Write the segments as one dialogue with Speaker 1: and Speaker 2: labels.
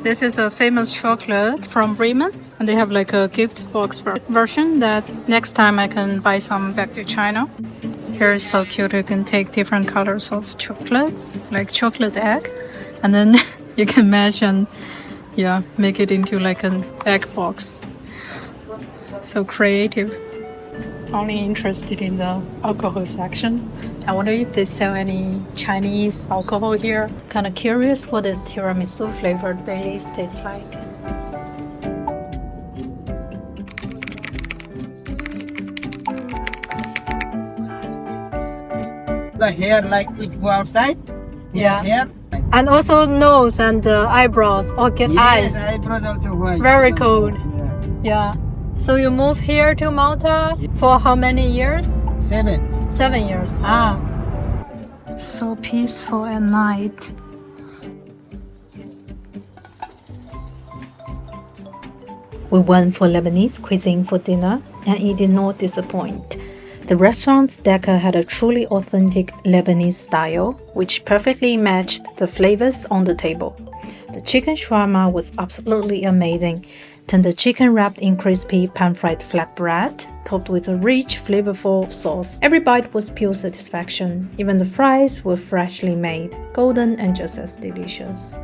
Speaker 1: This is a famous chocolate from Bremen, and they have like a gift box version that next time I can buy some back to China. Here is so cute. You can take different colors of chocolates, like chocolate egg, and then you can imagine, yeah, make it into like an egg box. So creative. Only interested in the alcohol section. I wonder if they sell any Chinese alcohol here. Kind of curious what this tiramisu flavored Baileys tastes like.
Speaker 2: The hair like it go outside.
Speaker 1: Yeah.
Speaker 2: Hair.
Speaker 1: And also nose and eyebrows or get eyes.
Speaker 2: Eyebrows also white.
Speaker 1: Very cool. Yeah. So you moved here to Malta for how many years?
Speaker 2: 7.
Speaker 1: 7 years. Ah. So peaceful at night.
Speaker 3: We went for Lebanese cuisine for dinner, and it did not disappoint. The restaurant's decor had a truly authentic Lebanese style, which perfectly matched the flavors on the table. The chicken shawarma was absolutely amazing. Tender chicken wrapped in crispy pan-fried flatbread, topped with a rich, flavorful sauce. Every bite was pure satisfaction. Even the fries were freshly made, golden and just as delicious.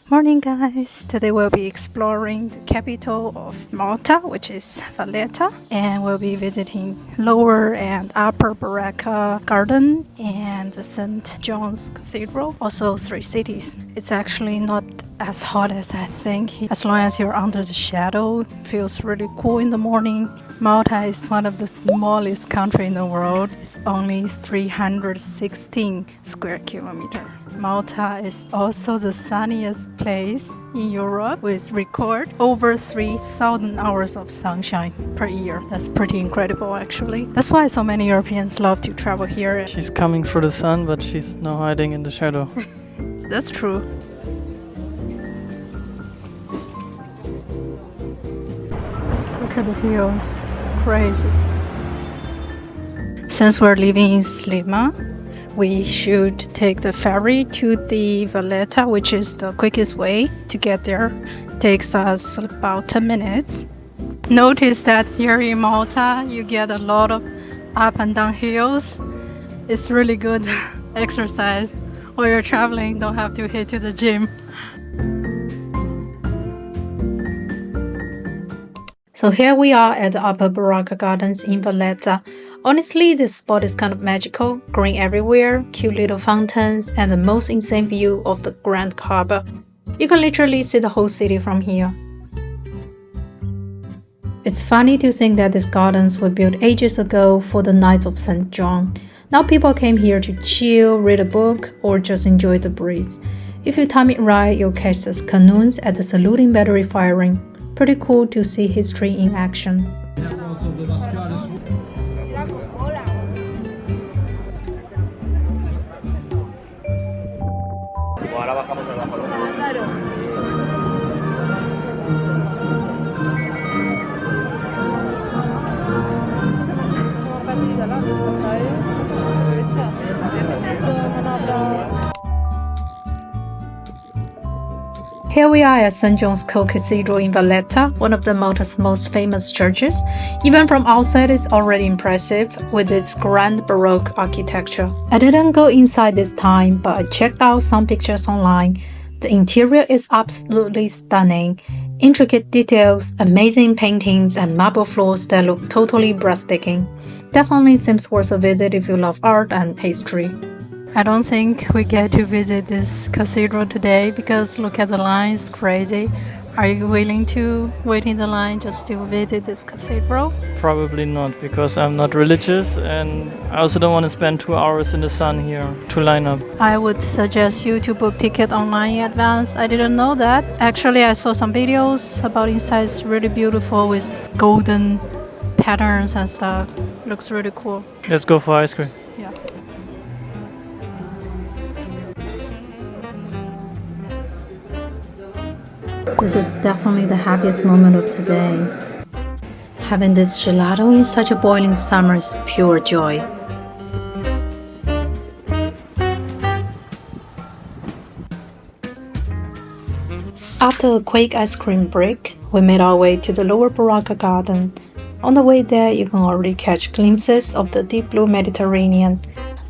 Speaker 1: Morning guys, today we'll be exploring the capital of Malta, which is Valletta, and we'll be visiting Lower and Upper Barrakka Garden and the St. John's Cathedral, also 3 cities. It's actually not as hot as I think. As long as you're under the shadow, it feels really cool in the morning. Malta is one of the smallest countries in the world. It's only 316 square kilometers. Malta is also the sunniest place in Europe with record over 3,000 hours of sunshine per year. That's pretty incredible actually. That's why so many Europeans love to travel here.
Speaker 4: She's coming for the sun, but she's now hiding in the shadow.
Speaker 1: That's true. Look at the hills. Crazy. Since we're living in Sliema, we should take the ferry to the Valletta, which is the quickest way to get there. It takes us about 10 minutes. Notice that here in Malta, you get a lot of up and down hills. It's really good exercise while you're traveling. Don't have to head to the gym.
Speaker 3: So here we are at the Upper Barrakka Gardens in Valletta. Honestly, this spot is kind of magical. Green everywhere, cute little fountains, and the most insane view of the Grand Harbour. You can literally see the whole city from here. It's funny to think that these gardens were built ages ago for the Knights of St. John. Now people came here to chill, read a book, or just enjoy the breeze. If you time it right, you'll catch the canoes at the saluting battery firing. Pretty cool to see history in action. Here we are at St. John's Co-Cathedral in Valletta, one of the Malta's most famous churches. Even from outside, it's already impressive with its grand Baroque architecture. I didn't go inside this time, but I checked out some pictures online. The interior is absolutely stunning. Intricate details, amazing paintings, and marble floors that look totally breathtaking. Definitely seems worth a visit if you love art and pastry.
Speaker 1: I don't think we get to visit this cathedral today because look at the line, it's crazy. Are you willing to wait in the line just to visit this cathedral?
Speaker 4: Probably not, because I'm not religious and I also don't want to spend 2 hours in the sun here to line up.
Speaker 1: I would suggest you to book ticket online in advance. I didn't know that. Actually, I saw some videos about inside. It's really beautiful with golden patterns and stuff. Looks really cool.
Speaker 4: Let's go for ice cream.
Speaker 1: Yeah.
Speaker 3: This is definitely the happiest moment of today. Having this gelato in such a boiling summer is pure joy. After a quick ice cream break, we made our way to the lower Barrakka garden. On the way there, you can already catch glimpses of the deep blue Mediterranean.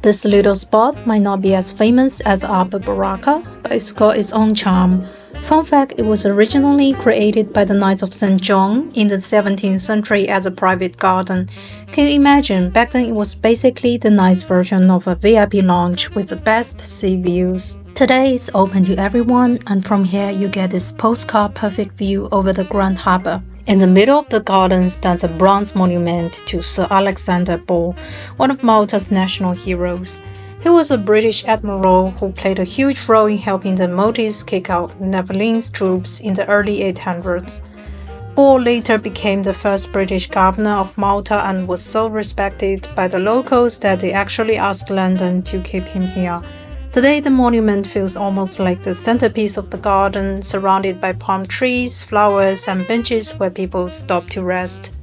Speaker 3: This little spot might not be as famous as Upper Barrakka, but it's got its own charm. Fun fact, it was originally created by the Knights of St. John in the 17th century as a private garden. Can you imagine? Back then it was basically the nice version of a VIP lounge with the best sea views. Today it's open to everyone, and from here you get this postcard perfect view over the Grand Harbour. In the middle of the garden stands a bronze monument to Sir Alexander Ball, one of Malta's national heroes. He was a British admiral who played a huge role in helping the Maltese kick out Lebanese troops in the early 800s. Ball later became the first British governor of Malta and was so respected by the locals that they actually asked London to keep him here. Today, the monument feels almost like the centerpiece of the garden, surrounded by palm trees, flowers, and benches where people stop to rest.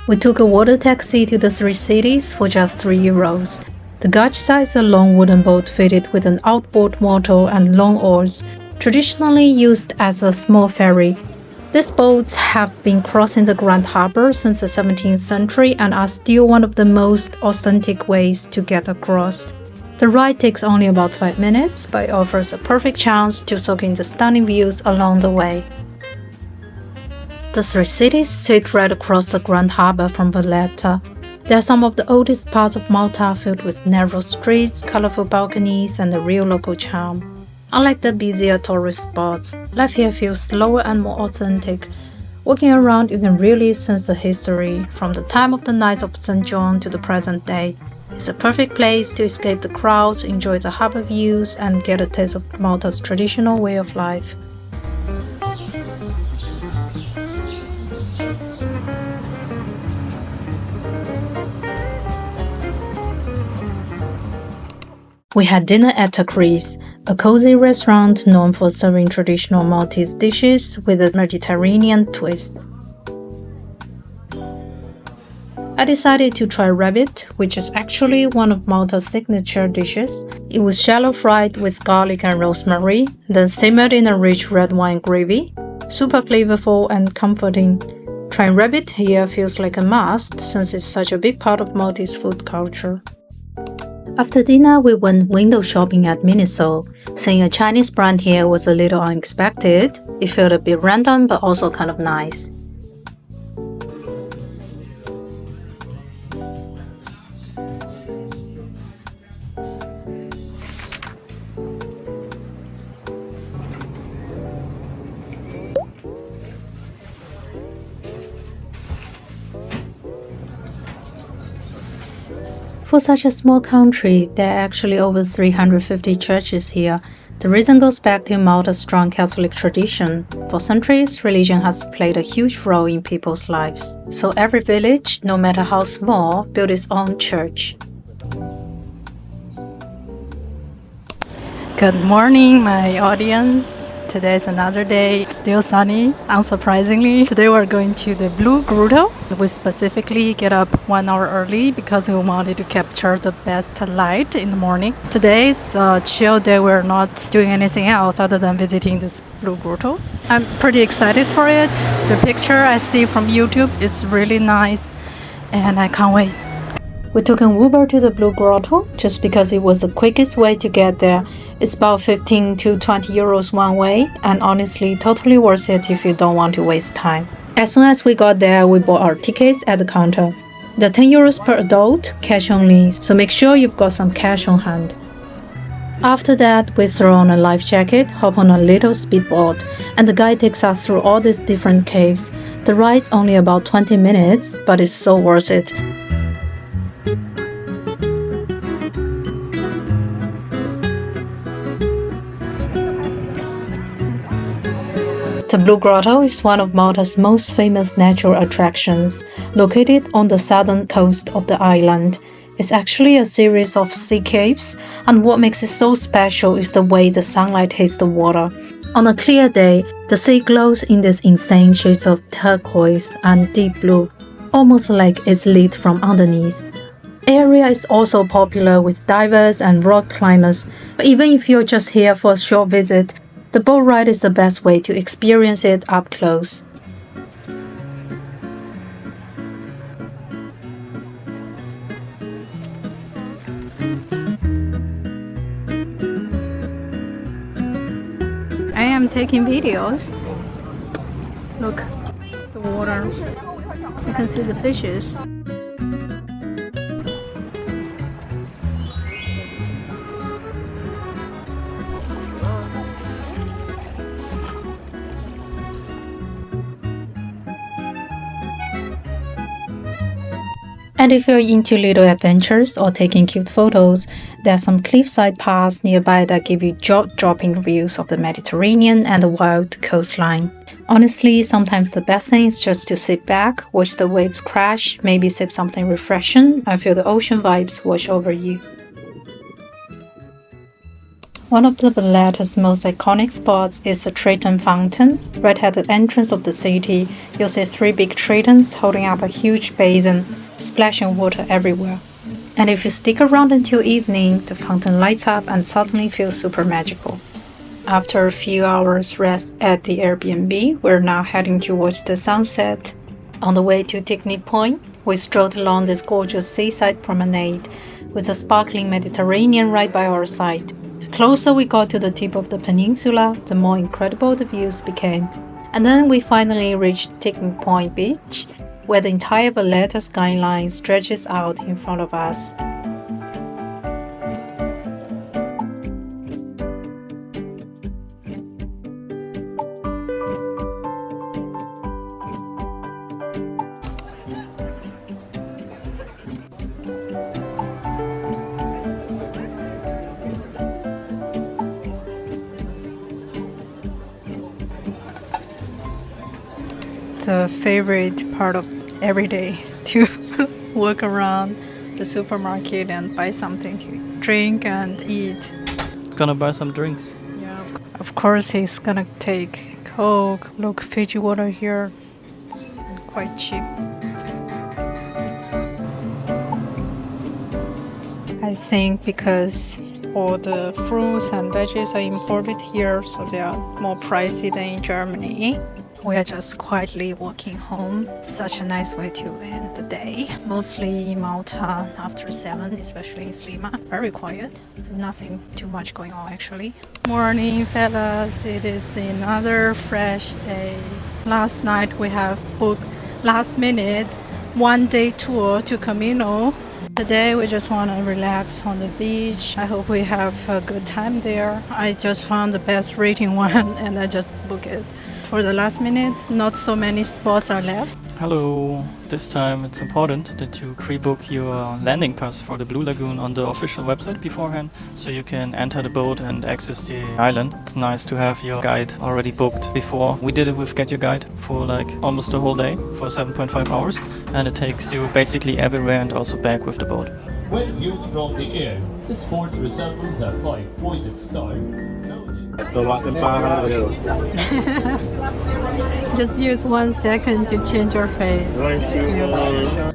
Speaker 3: We took a water taxi to the three cities for just €3. The Gajsa is a long wooden boat fitted with an outboard motor and long oars, traditionally used as a small ferry. These boats have been crossing the Grand Harbour since the 17th century and are still one of the most authentic ways to get across. The ride takes only about 5 minutes, but it offers a perfect chance to soak in the stunning views along the way. The three cities sit right across the Grand Harbour from Valletta. They are some of the oldest parts of Malta, filled with narrow streets, colorful balconies, and a real local charm. Unlike the busier tourist spots, life here feels slower and more authentic. Walking around, you can really sense the history, from the time of the Knights of St. John to the present day. It's a perfect place to escape the crowds, enjoy the harbour views, and get a taste of Malta's traditional way of life. We had dinner at Tigné, a cozy restaurant known for serving traditional Maltese dishes with a Mediterranean twist. I decided to try rabbit, which is actually one of Malta's signature dishes. It was shallow fried with garlic and rosemary, then simmered in a rich red wine gravy. Super flavorful and comforting. Trying rabbit here feels like a must since it's such a big part of Maltese food culture. After dinner, we went window shopping at Miniso. Seeing a Chinese brand here was a little unexpected. It felt a bit random but also kind of nice. For such a small country, there are actually over 350 churches here. The reason goes back to Malta's strong Catholic tradition. For centuries, religion has played a huge role in people's lives. So every village, no matter how small, built its own church.
Speaker 1: Good morning, my audience. Today is another day, still sunny, unsurprisingly. Today we're going to the Blue Grotto. We specifically get up 1 hour early because we wanted to capture the best light in the morning. Today is a chill day. We're not doing anything else other than visiting this Blue Grotto. I'm pretty excited for it. The picture I see from YouTube is really nice and I can't wait.
Speaker 3: We took an Uber to the Blue Grotto just because it was the quickest way to get there. It's about 15 to 20 euros one way, and honestly totally worth it if you don't want to waste time. As soon as we got there, we bought our tickets at the counter. They're 10 euros per adult, cash only, so make sure you've got some cash on hand. After that, we throw on a life jacket, hop on a little speedboat, and the guide takes us through all these different caves. The ride's only about 20 minutes, but it's so worth it. The Blue Grotto is one of Malta's most famous natural attractions, located on the southern coast of the island. It's actually a series of sea caves, and what makes it so special is the way the sunlight hits the water. On a clear day, the sea glows in these insane shades of turquoise and deep blue. almost like it's lit from underneath. The area is also popular with divers and rock climbers, but even if you're just here for a short visit, the boat ride is the best way to experience it up close.
Speaker 1: I am taking videos. Look, the water. You can see the fishes.
Speaker 3: And if you're into little adventures or taking cute photos, there are some cliffside paths nearby that give you jaw-dropping views of the Mediterranean and the wild coastline. Honestly, sometimes the best thing is just to sit back, watch the waves crash, maybe sip something refreshing, and feel the ocean vibes wash over you. One of the Valletta's most iconic spots is the Tritons Fountain. Right at the entrance of the city, you'll see 3 big tritons holding up a huge basin, splashing water everywhere. And if you stick around until evening, the fountain lights up and suddenly feels super magical. After a few hours rest at the Airbnb, we're now heading to watch the sunset. On the way to Tigné Point, we strolled along this gorgeous seaside promenade with the sparkling Mediterranean right by our side. The closer we got to the tip of the peninsula, the more incredible the views became. And then we finally reached Tigné Point Beach, where the entire Valletta skyline stretches out in front of us.
Speaker 1: The favorite part of every day is to walk around the supermarket and buy something to drink and eat.
Speaker 4: Gonna buy some drinks.
Speaker 1: Yeah, of course he's gonna take Coke. Look, Fiji water here. It's quite cheap. I think because all the fruits and veggies are imported here, so they are more pricey than in Germany. We are just quietly walking home. Such a nice way to end the day. Mostly in Malta after 7, especially in Sliema. Very quiet. Nothing too much going on actually. Morning fellas, it is another fresh day. Last night we have booked last minute 1-day tour to Comino. Today we just want to relax on the beach. I hope we have a good time there. I just found the best rating one and I just booked it. For the last minute, not so many spots are left.
Speaker 4: Hello. This time it's important that you pre-book your landing pass for the Blue Lagoon on the official website beforehand, so you can enter the boat and access the island. It's nice to have your guide already booked before. We did it with Get Your Guide for like almost a whole day, for 7.5 hours, and it takes you basically everywhere and also back with the boat.
Speaker 5: When viewed from the air, this fort resembles a 5-pointed star.
Speaker 1: Just use 1 second to change your face.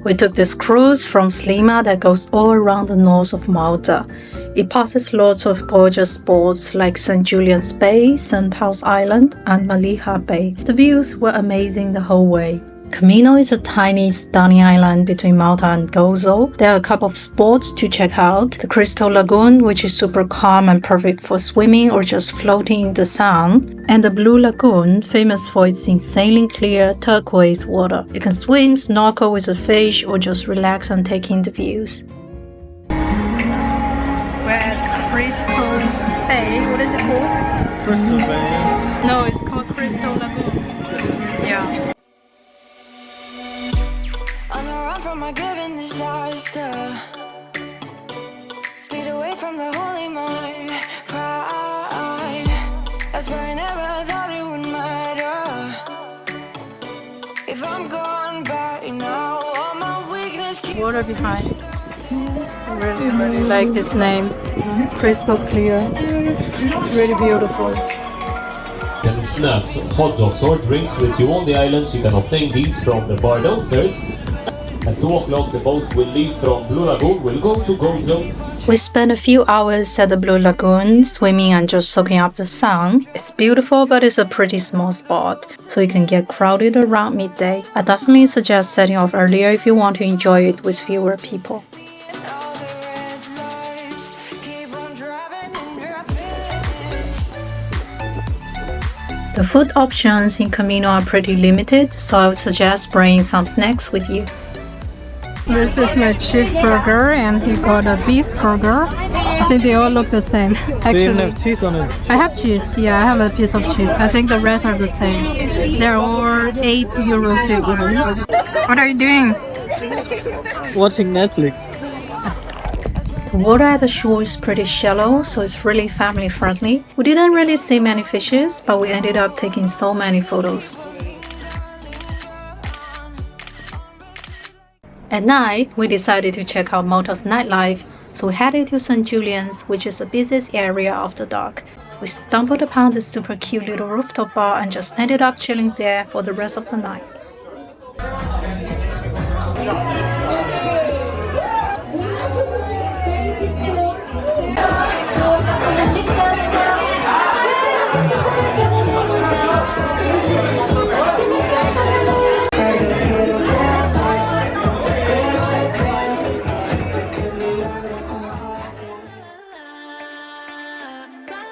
Speaker 3: We took this cruise from Sliema that goes all around the north of Malta. It passes lots of gorgeous spots like St. Julian's Bay, St. Paul's Island, and Maliha Bay. The views were amazing the whole way. Comino is a tiny, stunning island between Malta and Gozo. There are a couple of spots to check out. The Crystal Lagoon, which is super calm and perfect for swimming or just floating in the sun. And the Blue Lagoon, famous for its insanely clear turquoise water. You can swim, snorkel with the fish, or just relax and take in the views.
Speaker 1: We're at Crystal Bay. What is it called?
Speaker 4: Crystal Bay.
Speaker 1: No, it's called Crystal Lagoon. Yeah.
Speaker 6: On the run from my given disaster, speed away from the holy mind, pride. That's where I never thought it would matter. If I'm gone by now, all my weakness keep
Speaker 1: Water behind. Really, really like this name. Crystal clear. Really beautiful.
Speaker 5: And snacks, hot dogs or drinks with you on the island. You can obtain these from the bar downstairs. At 2 o'clock, the boat will leave from Blue Lagoon, will go to Grotto.
Speaker 3: We spent a few hours at the Blue Lagoon, swimming and just soaking up the sun. It's beautiful, but it's a pretty small spot, so you can get crowded around midday. I definitely suggest setting off earlier if you want to enjoy it with fewer people.
Speaker 6: All the red lights keep on driving and driving.
Speaker 3: The food options in Comino are pretty limited, so I would suggest bringing some snacks with you.
Speaker 1: This is my cheeseburger, and he got a beef burger. I think they all look the same. Actually,
Speaker 2: Do you even have cheese on it?
Speaker 1: I have cheese. Yeah, I have a piece of cheese. I think the rest are the same. They're all €8.50. What are you doing?
Speaker 2: Watching Netflix.
Speaker 3: The water at the shore is pretty shallow, so it's really family friendly. We didn't really see many fishes, but we ended up taking so many photos. At night, we decided to check out Malta's nightlife, so we headed to St. Julian's, which is the busiest area after dark. We stumbled upon this super cute little rooftop bar and just ended up chilling there for the rest of the night.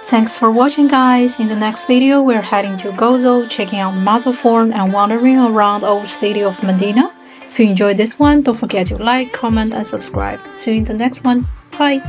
Speaker 3: Thanks for watching, guys. In the next video, we're heading to Gozo, checking out Mazel Fort and wandering around the old city of Medina. If you enjoyed this one, don't forget to like, comment and subscribe. See you in the next one. Bye!